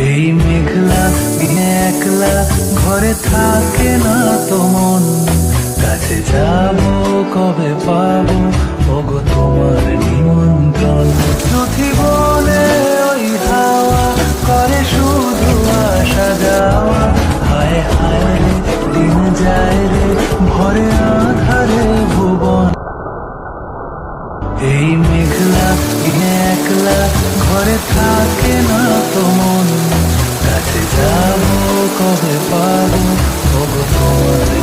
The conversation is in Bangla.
এই মেঘলা দিনে একলা ঘরে থাকে না তো মন, কাছে যাবো কবে পাবো ওগো তোমার নিমন্ত্রণ। নথি বলে ওই হাওয়া করে শুধু আসা যাওয়া, হায় হায় রে দিন যায় রে ভরে আধারে ভুবন। এই মেঘলা দিনে একলা ঘরে থাকে না তো মন, কাছে যাবো কবে পাবো ওগো তোমার